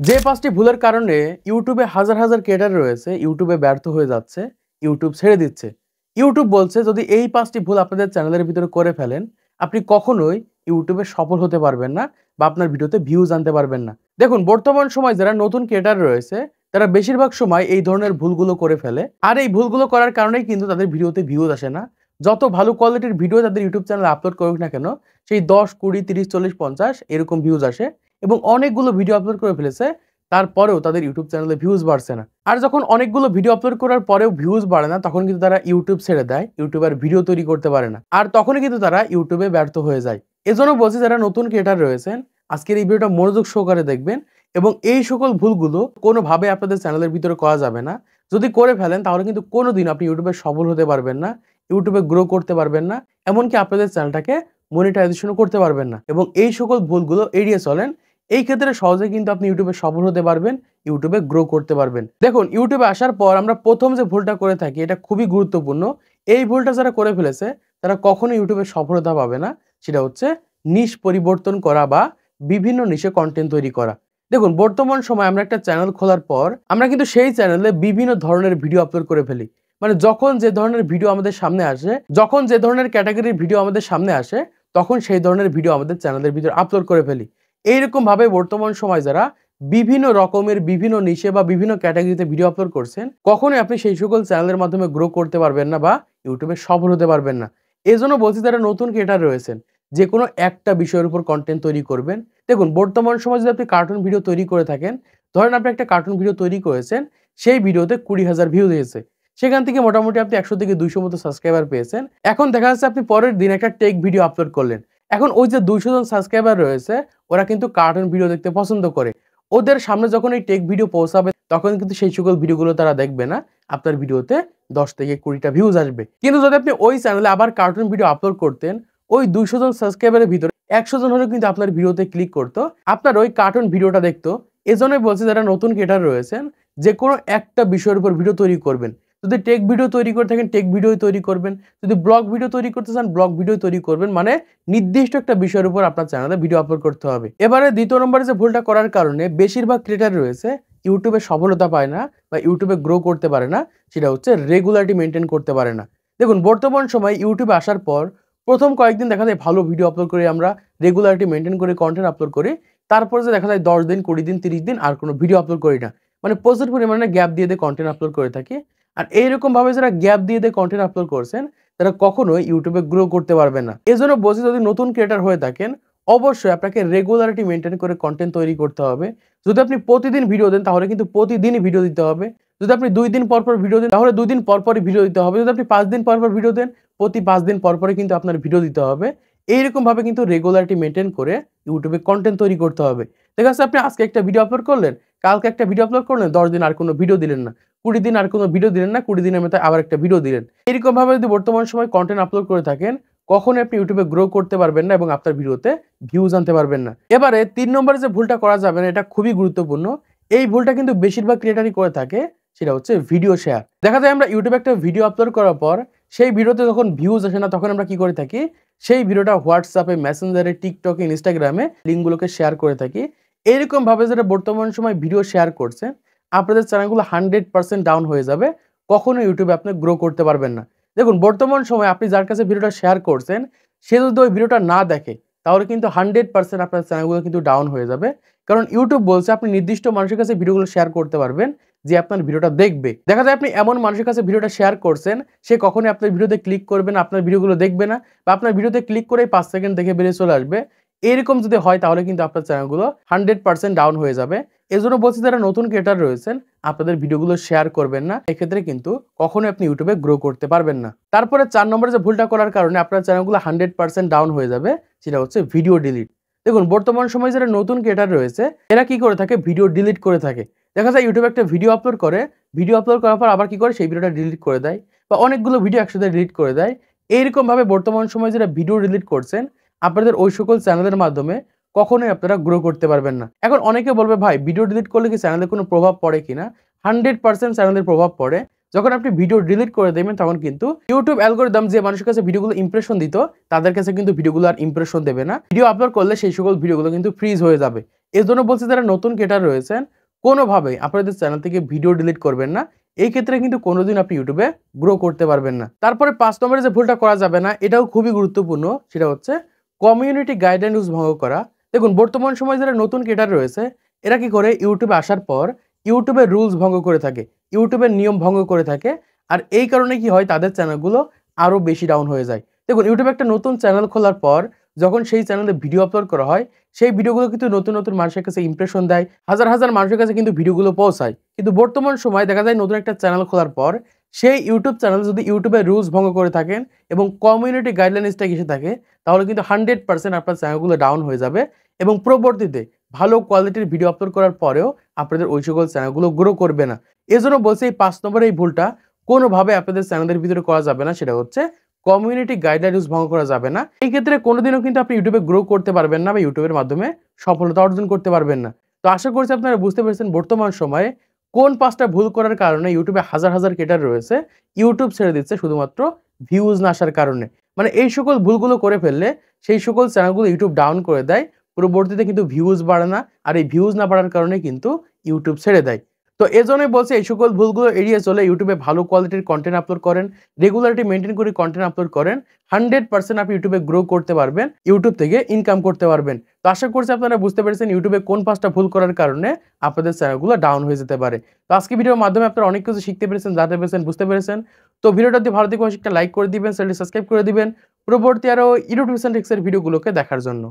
যে ৫টি ভুলের কারণে ইউটিউবে হাজার, হাজার ক্রিয়েটর রয়েছে, ইউটিউবে ব্যর্থ হয়ে যাচ্ছে, ইউটিউব ছেড়ে দিচ্ছে। ইউটিউব বলছে যদি এই ৫টি ভুল আপনাদের চ্যানেলের ভিতরে করে ফেলেন, আপনি কখনোই ইউটিউবে সফল হতে পারবেন না বা আপনার ভিডিওতে ভিউজ আনতে পারবেন না। দেখুন বর্তমান সময়ে যারা নতুন ক্রিয়েটর রয়েছে, তারা বেশিরভাগ সময় এই ধরনের ভুলগুলো করে ফেলে। আর এই ভুলগুলো করার কারণেই কিন্তু তাদের ভিডিওতে ভিউজ আসে না। যত ভালো কোয়ালিটির ভিডিও তাদের ইউটিউব চ্যানেলে আপলোড করুক না কেন, সেই ১০, ২০, ৩০, ৪০, ৫০ এরকম ভিউজ আসে এবং অনেকগুলো ভিডিও আপলোড করে ফেলেছে। তারপরেও তাদের ইউটিউব চ্যানেলে ভিউজ বাড়ছে না। আর যখন অনেকগুলো ভিডিও আপলোড করার পরেও ভিউজ বাড়ে না, তখন কিন্তু তারা ইউটিউব ছেড়ে দেয়, ইউটিউবার ভিডিও তৈরি করতে পারে না। আর তখনই কিন্তু তারা ইউটিউবে ব্যর্থ হয়ে যায়। এজন্য বলছি যারা নতুন ক্রিয়েটর রয়েছেন, আজকের এই ভিডিওটা মনোযোগ সহকারে দেখবেন এবং এই সকল ভুলগুলো কোনোভাবে আপনাদের চ্যানেলের ভিতরে করা যাবে না। যদি করে ফেলেন তাহলে কিন্তু কোনোদিন আপনি ইউটিউবে সফল হতে পারবেন না, ইউটিউবে গ্রো করতে পারবেন না, এমনকি আপনাদের চ্যানেলটাকে মনিটাইজেশনও করতে পারবেন না। এবং এই সকল ভুলগুলো এড়িয়ে চলেন। এই ক্ষেত্রে সহজে কিন্তু আপনি ইউটিউবে সফল হতে পারবেন, ইউটিউবে গ্রো করতে পারবেন। দেখুন ইউটিউবে আসার পর আমরা প্রথম যে ভুলটা করে থাকি, এটা খুবই গুরুত্বপূর্ণ। এই ভুলটা যারা করে ফেলেছে তারা কখনোই ইউটিউবে সফলতা পাবে না। সেটা হচ্ছে নিশ পরিবর্তন করা বা বিভিন্ন নিশে কন্টেন্ট তৈরি করা। দেখুন বর্তমান সময় আমরা একটা চ্যানেল খোলার পর আমরা কিন্তু সেই চ্যানেলে বিভিন্ন ধরনের ভিডিও আপলোড করে ফেলি। মানে যখন যে ধরনের ভিডিও আমাদের সামনে আসে, যখন যে ধরনের ক্যাটাগরির ভিডিও আমাদের সামনে আসে, তখন সেই ধরনের ভিডিও আমাদের চ্যানেলের ভিতরে আপলোড করে ফেলি। এইরকম ভাবে বর্তমান সময় যারা বিভিন্ন রকমের বিভিন্ন নিশে বা বিভিন্ন ক্যাটাগরিতে ভিডিও আপলোড করছেন, কখনোই আপনি সেই সকল চ্যানেলের মাধ্যমে গ্রো করতে পারবেন না বা ইউটিউবে সফল হতে পারবেন না। এজন্য বলছি যারা নতুন ক্রিয়েটর রয়েছেন, যে কোনো একটা বিষয়ের উপর কন্টেন্ট তৈরি করবেন। দেখুন বর্তমান সময় যদি আপনি কার্টুন ভিডিও তৈরি করে থাকেন, ধরেন আপনি একটা কার্টুন ভিডিও তৈরি করেছেন, সেই ভিডিওতে ২০,০০০ ভিউজ হয়েছে। সেখান থেকে মোটামুটি আপনি ১০০ থেকে ২০০ মতো সাবস্ক্রাইবার পেয়েছেন। এখন দেখা যাচ্ছে আপনি পরের দিন একটা টেক ভিডিও আপলোড করলেন। এখন ওই যে ২০০ জন সাবস্ক্রাইবার রয়েছে, ওরা কিন্তু কার্টুন ভিডিও দেখতে পছন্দ করে। ওদের সামনে যখন এই টেক ভিডিও পৌঁছাবে, তখন কিন্তু সেই সকল ভিডিওগুলো তারা দেখবে না। আপনার ভিডিওতে ১০ থেকে ২০টা ভিউজ আসবে। কিন্তু যদি আপনি ওই চ্যানেলে আবার কার্টুন ভিডিও আপলোড করতেন, ওই ২০০ জন সাবস্ক্রাইবারের ভিতরে ১০০ জন হলেও কিন্তু আপনার ভিডিওতে ক্লিক করতো, আপনার ওই কার্টুন ভিডিওটা দেখতো। এজন্যই বলছি যারা নতুন ক্রিয়েটর রয়েছেন, যে কোনো একটা বিষয়ের উপর ভিডিও তৈরি করবেন। যদি টেক ভিডিও তৈরি করে থাকেন, টেক ভিডিও তৈরি করবেন। যদি ব্লগ ভিডিও তৈরি করতে চান, ব্লগ ভিডিও তৈরি করবেন। মানে নির্দিষ্ট একটা বিষয়ের উপর আপনার চ্যানেলে ভিডিও আপলোড করতে হবে। এবারে দ্বিতীয় নম্বরে যে ভুলটা করার কারণে বেশিরভাগ ক্রিয়েটর রয়েছে ইউটিউবে সফলতা পায় না বা ইউটিউবে গ্রো করতে পারে না, সেটা হচ্ছে রেগুলারিটি মেইনটেইন করতে পারে না। দেখুন বর্তমান সময়ে ইউটিউবে আসার পর প্রথম কয়েকদিন দেখা যায় ভালো ভিডিও আপলোড করে আমরা রেগুলারিটি মেইনটেইন করে কন্টেন্ট আপলোড করি। তারপরে যে দেখা যায় ১০ দিন, ২০ দিন, ৩০ দিন আর কোনো ভিডিও আপলোড করি না। মানে প্রচুর পরিমাণে গ্যাপ দিয়ে কন্টেন্ট আপলোড করে থাকি। আর এইরকমভাবে যারা গ্যাপ দিয়ে কন্টেন্ট আপলোড করছেন, তারা কখনোই ইউটিউবে গ্রো করতে পারবে না। এজন্য বলছি যদি নতুন ক্রিয়েটর হয়ে থাকেন, অবশ্যই আপনাকে রেগুলারিটি মেইনটেইন করে কন্টেন্ট তৈরি করতে হবে। যদি আপনি প্রতিদিন ভিডিও দেন, তাহলে কিন্তু প্রতিদিনই ভিডিও দিতে হবে। যদি আপনি ২ দিন পর, পর ভিডিও দেন, তাহলে ২ দিন পর, পরই ভিডিও দিতে হবে। যদি আপনি ৫ দিন পর, পর ভিডিও দেন, প্রতি ৫ দিন পর, পরই কিন্তু আপনার ভিডিও দিতে হবে। এইরকমভাবে কিন্তু রেগুলারিটি মেইনটেইন করে ইউটিউবে কন্টেন্ট তৈরি করতে হবে। দেখা যাচ্ছে আপনি আজকে একটা ভিডিও আপলোড করলেন, কালকে একটা ভিডিও আপলোড করলেন, ১০ দিন আর কোনো ভিডিও দিলেন না। ২০ দিন আর কোনো ভিডিও দিলেন না, ২০ দিনের মাথায় আবার একটা ভিডিও দিলেন। এরকমভাবে যদি বর্তমান সময়ে কন্টেন্ট আপলোড করে থাকেন, কখনোই আপনি ইউটিউবে গ্রো করতে পারবেন না এবং আপনার ভিডিওতে ভিউজ আনতে পারবেন না। এবারে ৩ নম্বরে যে ভুলটা করা যাবে না, এটা খুবই গুরুত্বপূর্ণ। এই ভুলটা কিন্তু বেশিরভাগ ক্রিয়েটরই করে থাকে, সেটা হচ্ছে ভিডিও শেয়ার। দেখা যায় আমরা ইউটিউবে একটা ভিডিও আপলোড করার পর সেই ভিডিওতে যখন ভিউজ আসে না, তখন আমরা কি করে থাকি? সেই ভিডিওটা হোয়াটসঅ্যাপে, মেসেঞ্জারে, টিকটকে, ইনস্টাগ্রামে লিঙ্কগুলোকে শেয়ার করে থাকি। এরকমভাবে যারা বর্তমান সময় ভিডিও শেয়ার করছে, আপনাদের চ্যানেলগুলো 100% ডাউন হয়ে যাবে। কখনোই ইউটিউবে আপনি গ্রো করতে পারবেন না। দেখুন বর্তমান সময়ে আপনি যার কাছে ভিডিওটা শেয়ার করছেন, সে যদি ওই ভিডিওটা না দেখে, তাহলে কিন্তু 100% আপনার চ্যানেলগুলো কিন্তু ডাউন হয়ে যাবে। কারণ ইউটিউব বলছে আপনি নির্দিষ্ট মানুষের কাছে ভিডিওগুলো শেয়ার করতে পারবেন, যে আপনার ভিডিওটা দেখবে। দেখা যায় আপনি এমন মানুষের কাছে ভিডিওটা শেয়ার করছেন, সে কখনোই আপনার ভিডিওতে ক্লিক করবে না, আপনার ভিডিওগুলো দেখবে না বা আপনার ভিডিওতে ক্লিক করেই ৫ সেকেন্ড দেখে বেরিয়ে চলে আসবে। এরকম যদি হয় তাহলে কিন্তু আপনার চ্যানেলগুলো 100% ডাউন হয়ে যাবে। এজন্য বলছি যারা নতুন ক্রিয়েটর রয়েছেন, আপনাদের ভিডিওগুলো শেয়ার করবেন না। এক্ষেত্রে কিন্তু কখনোই আপনি ইউটিউবে গ্রো করতে পারবেন না। তারপরে ৪ নম্বরে যে ভুলটা করার কারণে আপনার চ্যানেলগুলো 100% ডাউন হয়ে যাবে, সেটা হচ্ছে ভিডিও ডিলিট। দেখুন বর্তমান সময়ে যারা নতুন ক্রিয়েটর রয়েছে, এরা কি করে থাকে? ভিডিও ডিলিট করে থাকে। দেখা যায় ইউটিউবে একটা ভিডিও আপলোড করে, ভিডিও আপলোড করার পর আবার কি করে? সেই ভিডিওটা ডিলিট করে দেয় বা অনেকগুলো ভিডিও একসাথে ডিলিট করে দেয়। এইরকমভাবে বর্তমান সময়ে যারা ভিডিও ডিলিট করছেন, আপনাদের ওই সকল চ্যানেলের মাধ্যমে কখনোই আপনারা গ্রো করতে পারবেন না। এখন অনেকে বলবে ভাই ভিডিও ডিলিট করলে কি চ্যানেলে কোনো প্রভাব পড়ে কিনা? 100% চ্যানেলের প্রভাব পড়ে। যখন আপনি ভিডিও ডিলিট করে দেবেন, তখন কিন্তু ইউটিউব অ্যালগরিদম যে মানুষের কাছে ভিডিওগুলো ইমপ্রেশন দিত, তাদের কাছে কিন্তু ভিডিওগুলো আর ইমপ্রেশন দেবে না। ভিডিও আপলোড করলে সেই সকল ভিডিওগুলো কিন্তু ফ্রিজ হয়ে যাবে। এজন্য বলছি যারা নতুন ক্রিয়েটর রয়েছেন, কোনোভাবেই আপনাদের চ্যানেল থেকে ভিডিও ডিলিট করবেন না। এই ক্ষেত্রে কিন্তু কোনোদিন আপনি YouTube এ গ্রো করতে পারবেন না। তারপরে ৫ নম্বরে যে ভুলটা করা যাবে না, এটাও খুবই গুরুত্বপূর্ণ। সেটা হচ্ছে কমিউনিটি গাইডলাইন রুলস ভঙ্গ করা। দেখুন বর্তমান সময়ে যারা নতুন ক্রিয়েটর রয়েছে, এরা কি করে YouTube এ আসার পর YouTube এর রুলস ভঙ্গ করে থাকে, YouTube এর নিয়ম ভঙ্গ করে থাকে। আর এই কারণে কি হয় তাদের চ্যানেলগুলো আরো বেশি ডাউন হয়ে যায়। দেখুন YouTube এ একটা নতুন চ্যানেল খোলার পর যখন সেই চ্যানেলে ভিডিও আপলোড করা হয়, সেই ভিডিওগুলো কিন্তু নতুন, নতুন মানুষের কাছে ইমপ্রেশন দেয়। হাজার, হাজার মানুষের কাছে কিন্তু ভিডিওগুলো পৌঁছায়। কিন্তু বর্তমান সময়ে দেখা যায় নতুন একটা চ্যানেল খোলার পর সেই YouTube চ্যানেল যদি YouTube এর রুলস ভঙ্গ করে থাকেন এবং কমিউনিটি গাইডলাইন স্ট্রাইক এসে থাকে, তাহলে কিন্তু 100% আপনার চ্যানেলগুলো ডাউন হয়ে যাবে এবং পরবর্তীতে ভালো কোয়ালিটির ভিডিও আপলোড করার পরেও আপনাদের ওই সকল চ্যানেলগুলো গ্রো করবে না। এজন্য বলছি এই ৫ নম্বরের এই ভুলটা কোনোভাবে আপনাদের চ্যানেলের ভিতরে করা যাবে না। সেটা হচ্ছে কমিউনিটি গাইডলাইন রুলস ভঙ্গ করা যাবে না। এই ক্ষেত্রে কোনোদিনও কিন্তু আপনি YouTube এ গ্রো করতে পারবেন না বা YouTube এর মাধ্যমে সফলতা অর্জন করতে পারবেন না। তো আশা করছি আপনারা বুঝতে পেরেছেন বর্তমান সময়ে কোন ৫ টা ভুল করার কারণে YouTube এ হাজার, হাজার ক্রিয়েটর রয়েছে YouTube ছেড়ে দিচ্ছে শুধুমাত্র ভিউজ না আসার কারণে। মানে এই সকল ভুলগুলো করে ফেললে সেই সকল চ্যানেলগুলো YouTube ডাউন করে দেয়। পরবর্তীতে কিন্তু ভিউজ বাড়ে না। আর এই ভিউজ না বাড়ার কারণে কিন্তু YouTube ছেড়ে দেয়। তো এজন্যই বলছি এই সকল ভুলগুলো এড়িয়ে চলে YouTube এ ভালো কোয়ালিটির কনটেন্ট আপলোড করেন, রেগুলারিটি মেইনটেইন করে কনটেন্ট আপলোড করেন। 100% আপনি YouTube এ গ্রো করতে পারবেন। YouTube থেকে ইনকাম করতে পারবেন। তো আশা করছি আপনারা বুঝতে পেরেছেন YouTube এ কোন ৫ টা ভুল করার কারণে আপনাদের চ্যানেলগুলো ডাউন হয়ে যেতে পারে। তো আজকে ভিডিওর মাধ্যমে আপনারা অনেক কিছু শিখতে পেরেছেন, জানতে পেরেছেন, বুঝতে পেরেছেন। তো ভিডিওটা যদি ভালো লাগে অবশ্যই একটা লাইক করে দিবেন, চ্যানেলটি সাবস্ক্রাইব করে দিবেন। পরবর্তী আরো ইউটিউব টিপস এন্ড ট্রিক্স এর ভিডিওগুলোকে দেখার জন্য।